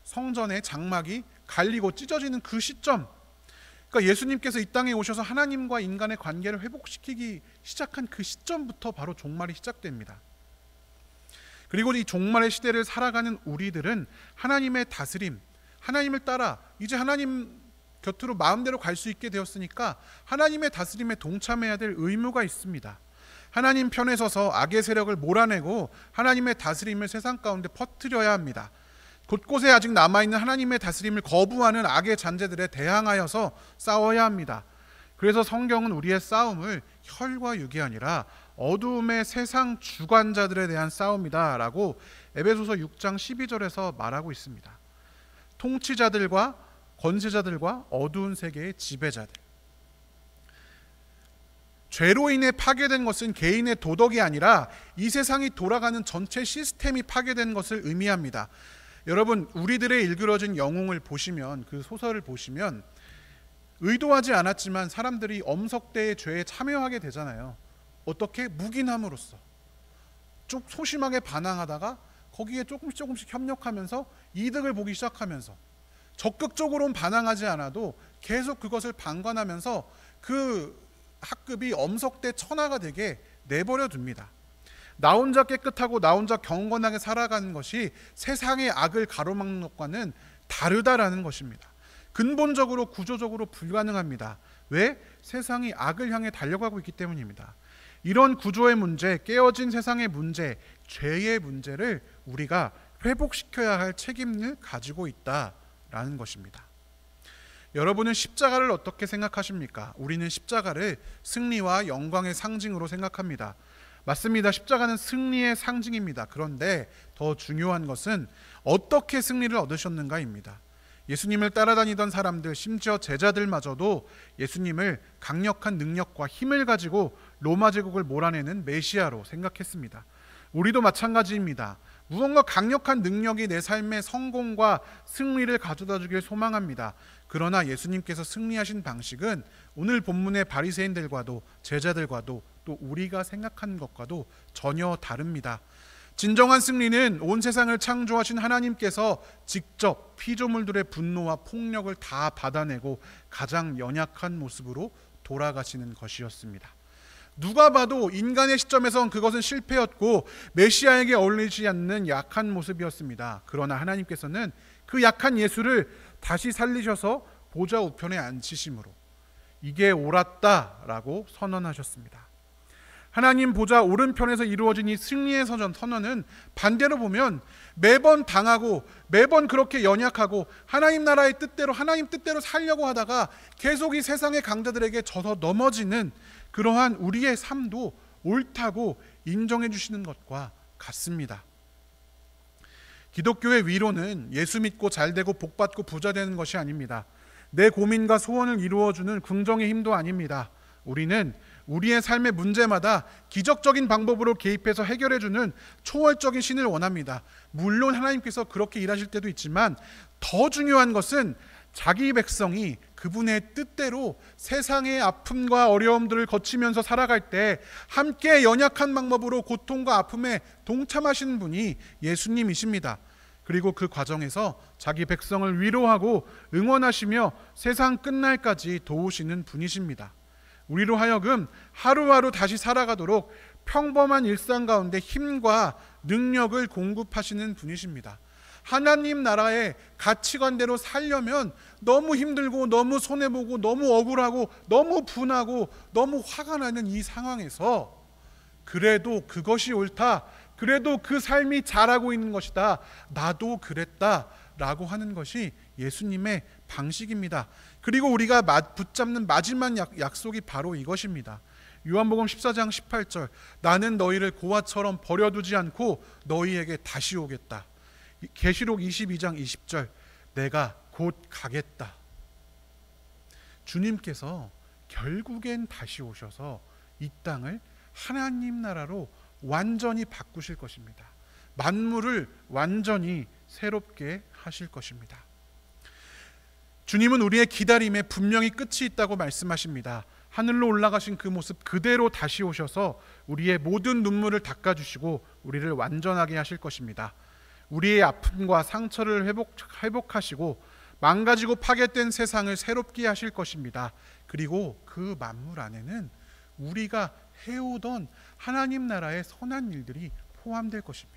성전의 장막이 갈리고 찢어지는 그 시점, 그러니까 예수님께서 이 땅에 오셔서 하나님과 인간의 관계를 회복시키기 시작한 그 시점부터 바로 종말이 시작됩니다. 그리고 이 종말의 시대를 살아가는 우리들은 하나님의 다스림, 하나님을 따라 이제 하나님 곁으로 마음대로 갈 수 있게 되었으니까 하나님의 다스림에 동참해야 될 의무가 있습니다. 하나님 편에 서서 악의 세력을 몰아내고 하나님의 다스림을 세상 가운데 퍼뜨려야 합니다. 곳곳에 아직 남아있는 하나님의 다스림을 거부하는 악의 잔재들에 대항하여서 싸워야 합니다. 그래서 성경은 우리의 싸움을 혈과 육이 아니라 어두움의 세상 주관자들에 대한 싸움이다 라고 에베소서 6장 12절에서 말하고 있습니다. 통치자들과 권세자들과 어두운 세계의 지배자들. 죄로 인해 파괴된 것은 개인의 도덕이 아니라 이 세상이 돌아가는 전체 시스템이 파괴된 것을 의미합니다. 여러분, 우리들의 일그러진 영웅을 보시면, 그 소설을 보시면 의도하지 않았지만 사람들이 엄석대의 죄에 참여하게 되잖아요. 어떻게? 묵인함으로써 좀 소심하게 반항하다가 거기에 조금씩 협력하면서 이득을 보기 시작하면서, 적극적으로는 반항하지 않아도 계속 그것을 방관하면서 그 학급이 엄석대 천하가 되게 내버려 둡니다. 나 혼자 깨끗하고 나 혼자 경건하게 살아가는 것이 세상의 악을 가로막는 것과는 다르다라는 것입니다. 근본적으로 구조적으로 불가능합니다. 왜? 세상이 악을 향해 달려가고 있기 때문입니다. 이런 구조의 문제, 깨어진 세상의 문제, 죄의 문제를 우리가 회복시켜야 할 책임을 가지고 있다라는 것입니다. 여러분은 십자가를 어떻게 생각하십니까? 우리는 십자가를 승리와 영광의 상징으로 생각합니다. 맞습니다. 십자가는 승리의 상징입니다. 그런데 더 중요한 것은 어떻게 승리를 얻으셨는가입니다. 예수님을 따라다니던 사람들, 심지어 제자들마저도 예수님을 강력한 능력과 힘을 가지고 로마 제국을 몰아내는 메시아로 생각했습니다. 우리도 마찬가지입니다. 무언가 강력한 능력이 내 삶의 성공과 승리를 가져다 주길 소망합니다. 그러나 예수님께서 승리하신 방식은 오늘 본문의 바리새인들과도 제자들과도 또 우리가 생각하는 것과도 전혀 다릅니다. 진정한 승리는 온 세상을 창조하신 하나님께서 직접 피조물들의 분노와 폭력을 다 받아내고 가장 연약한 모습으로 돌아가시는 것이었습니다. 누가 봐도 인간의 시점에선 그것은 실패였고 메시아에게 어울리지 않는 약한 모습이었습니다. 그러나 하나님께서는 그 약한 예수를 다시 살리셔서 보좌 우편에 앉히심으로 이게 옳았다라고 선언하셨습니다. 하나님 보좌 오른편에서 이루어진 이 승리의 선언은 반대로 보면 매번 당하고 매번 그렇게 연약하고 하나님 나라의 뜻대로, 하나님 뜻대로 살려고 하다가 계속 이 세상의 강자들에게 져서 넘어지는 그러한 우리의 삶도 옳다고 인정해 주시는 것과 같습니다. 기독교의 위로는 예수 믿고 잘되고 복받고 부자 되는 것이 아닙니다. 내 고민과 소원을 이루어주는 긍정의 힘도 아닙니다. 우리는 우리의 삶의 문제마다 기적적인 방법으로 개입해서 해결해주는 초월적인 신을 원합니다. 물론 하나님께서 그렇게 일하실 때도 있지만 더 중요한 것은 자기 백성이 그분의 뜻대로 세상의 아픔과 어려움들을 거치면서 살아갈 때 함께 연약한 방법으로 고통과 아픔에 동참하시는 분이 예수님이십니다. 그리고 그 과정에서 자기 백성을 위로하고 응원하시며 세상 끝날까지 도우시는 분이십니다. 우리로 하여금 하루하루 다시 살아가도록 평범한 일상 가운데 힘과 능력을 공급하시는 분이십니다. 하나님 나라의 가치관대로 살려면 너무 힘들고 너무 손해보고 너무 억울하고 너무 분하고 너무 화가 나는 이 상황에서 그래도 그것이 옳다, 그래도 그 삶이 잘하고 있는 것이다, 나도 그랬다 라고 하는 것이 예수님의 방식입니다. 그리고 우리가 붙잡는 마지막 약속이 바로 이것입니다. 요한복음 14장 18절, 나는 너희를 고아처럼 버려두지 않고 너희에게 다시 오겠다. 계시록 22장 20절, 내가 곧 가겠다. 주님께서 결국엔 다시 오셔서 이 땅을 하나님 나라로 완전히 바꾸실 것입니다. 만물을 완전히 새롭게 하실 것입니다. 주님은 우리의 기다림에 분명히 끝이 있다고 말씀하십니다. 하늘로 올라가신 그 모습 그대로 다시 오셔서 우리의 모든 눈물을 닦아주시고 우리를 완전하게 하실 것입니다. 우리의 아픔과 상처를 회복하시고 망가지고 파괴된 세상을 새롭게 하실 것입니다. 그리고 그 만물 안에는 우리가 해오던 하나님 나라의 선한 일들이 포함될 것입니다.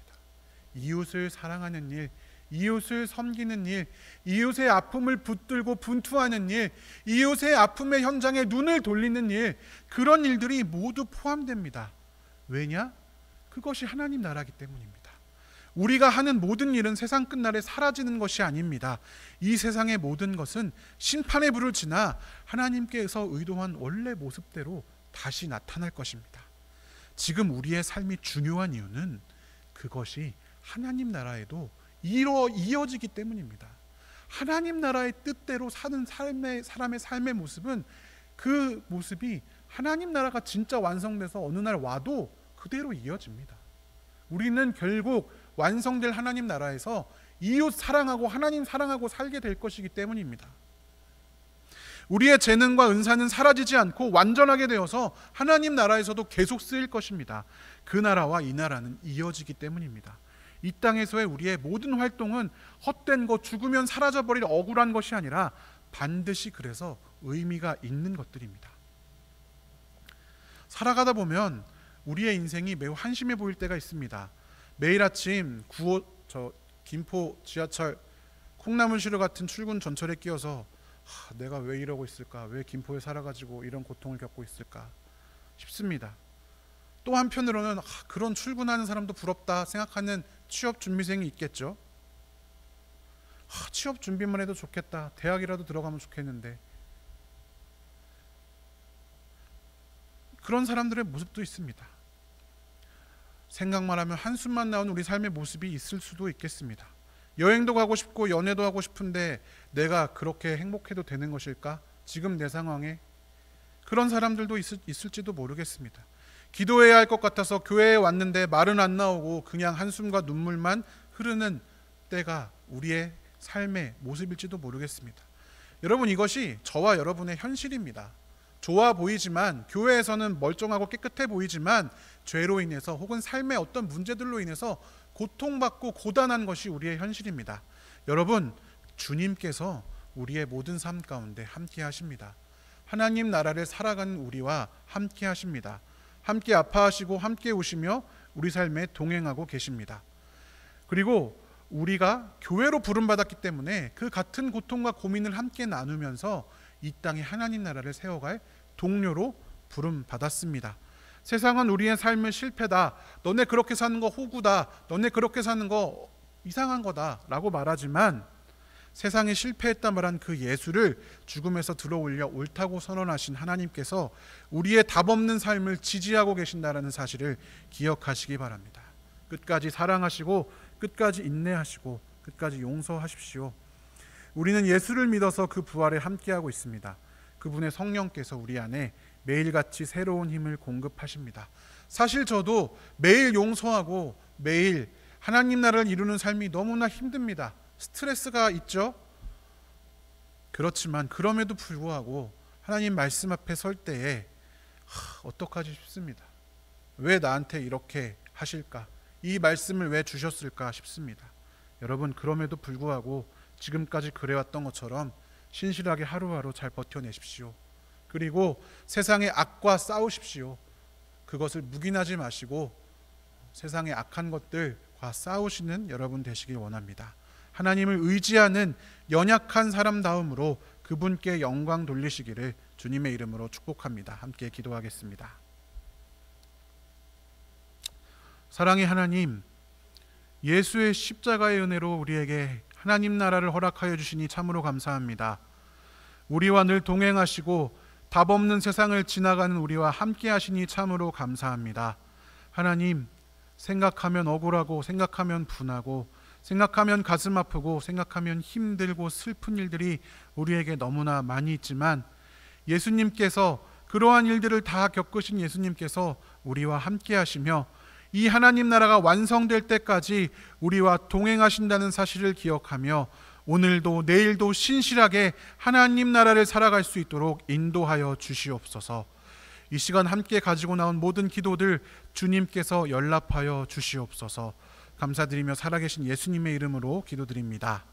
이웃을 사랑하는 일, 이웃을 섬기는 일, 이웃의 아픔을 붙들고 분투하는 일, 이웃의 아픔의 현장에 눈을 돌리는 일, 그런 일들이 모두 포함됩니다. 왜냐? 그것이 하나님 나라이기 때문입니다. 우리가 하는 모든 일은 세상 끝날에 사라지는 것이 아닙니다. 이 세상의 모든 것은 심판의 불을 지나 하나님께서 의도한 원래 모습대로 다시 나타날 것입니다. 지금 우리의 삶이 중요한 이유는 그것이 하나님 나라에도 이어지기 때문입니다. 하나님 나라의 뜻대로 사는 사람의 삶의 모습은 그 모습이 하나님 나라가 진짜 완성돼서 어느 날 와도 그대로 이어집니다. 우리는 결국 완성될 하나님 나라에서 이웃 사랑하고 하나님 사랑하고 살게 될 것이기 때문입니다. 우리의 재능과 은사는 사라지지 않고 완전하게 되어서 하나님 나라에서도 계속 쓰일 것입니다. 그 나라와 이 나라는 이어지기 때문입니다. 이 땅에서의 우리의 모든 활동은 헛된 것, 죽으면 사라져버릴 억울한 것이 아니라 반드시 그래서 의미가 있는 것들입니다. 살아가다 보면 우리의 인생이 매우 한심해 보일 때가 있습니다. 매일 아침 김포 지하철 콩나물시루 같은 출근 전철에 끼어서 내가 왜 이러고 있을까? 왜 김포에 살아가지고 이런 고통을 겪고 있을까 싶습니다. 또 한편으로는 그런 출근하는 사람도 부럽다 생각하는 취업 준비생이 있겠죠. 취업 준비만 해도 좋겠다. 대학이라도 들어가면 좋겠는데. 그런 사람들의 모습도 있습니다. 생각만 하면 한숨만 나오는 우리 삶의 모습이 있을 수도 있겠습니다. 여행도 가고 싶고 연애도 하고 싶은데 내가 그렇게 행복해도 되는 것일까? 지금 내 상황에 그런 사람들도 있을지도 모르겠습니다. 기도해야 할 것 같아서 교회에 왔는데 말은 안 나오고 그냥 한숨과 눈물만 흐르는 때가 우리의 삶의 모습일지도 모르겠습니다. 여러분, 이것이 저와 여러분의 현실입니다. 좋아 보이지만, 교회에서는 멀쩡하고 깨끗해 보이지만 죄로 인해서 혹은 삶의 어떤 문제들로 인해서 고통받고 고단한 것이 우리의 현실입니다. 여러분, 주님께서 우리의 모든 삶 가운데 함께 하십니다. 하나님 나라를 살아가는 우리와 함께 하십니다. 함께 아파하시고 함께 오시며 우리 삶에 동행하고 계십니다. 그리고 우리가 교회로 부름받았기 때문에 그 같은 고통과 고민을 함께 나누면서 이 땅에 하나님 나라를 세워갈 동료로 부름받았습니다. 세상은 우리의 삶은 실패다, 너네 그렇게 사는 거 호구다, 너네 그렇게 사는 거 이상한 거다 라고 말하지만 세상에 실패했다 말한 그 예수를 죽음에서 들어올려 옳다고 선언하신 하나님께서 우리의 답없는 삶을 지지하고 계신다는 사실을 기억하시기 바랍니다. 끝까지 사랑하시고 끝까지 인내하시고 끝까지 용서하십시오. 우리는 예수를 믿어서 그 부활에 함께하고 있습니다. 그분의 성령께서 우리 안에 매일같이 새로운 힘을 공급하십니다. 사실 저도 매일 용서하고 매일 하나님 나라를 이루는 삶이 너무나 힘듭니다. 스트레스가 있죠. 그렇지만 그럼에도 불구하고 하나님 말씀 앞에 설 때에 어떡하지 싶습니다. 왜 나한테 이렇게 하실까? 이 말씀을 왜 주셨을까 싶습니다. 여러분, 그럼에도 불구하고 지금까지 그래왔던 것처럼 신실하게 하루하루 잘 버텨내십시오. 그리고 세상의 악과 싸우십시오. 그것을 묵인하지 마시고 세상의 악한 것들과 싸우시는 여러분 되시길 원합니다. 하나님을 의지하는 연약한 사람다움으로 그분께 영광 돌리시기를 주님의 이름으로 축복합니다. 함께 기도하겠습니다. 사랑의 하나님, 예수의 십자가의 은혜로 우리에게 하나님 나라를 허락하여 주시니 참으로 감사합니다. 우리와 늘 동행하시고 답 없는 세상을 지나가는 우리와 함께 하시니 참으로 감사합니다. 하나님, 생각하면 억울하고 생각하면 분하고 생각하면 가슴 아프고 생각하면 힘들고 슬픈 일들이 우리에게 너무나 많이 있지만 예수님께서 그러한 일들을 다 겪으신 예수님께서 우리와 함께 하시며 이 하나님 나라가 완성될 때까지 우리와 동행하신다는 사실을 기억하며 오늘도 내일도 신실하게 하나님 나라를 살아갈 수 있도록 인도하여 주시옵소서. 이 시간 함께 가지고 나온 모든 기도들 주님께서 연락하여 주시옵소서. 감사드리며 살아계신 예수님의 이름으로 기도드립니다.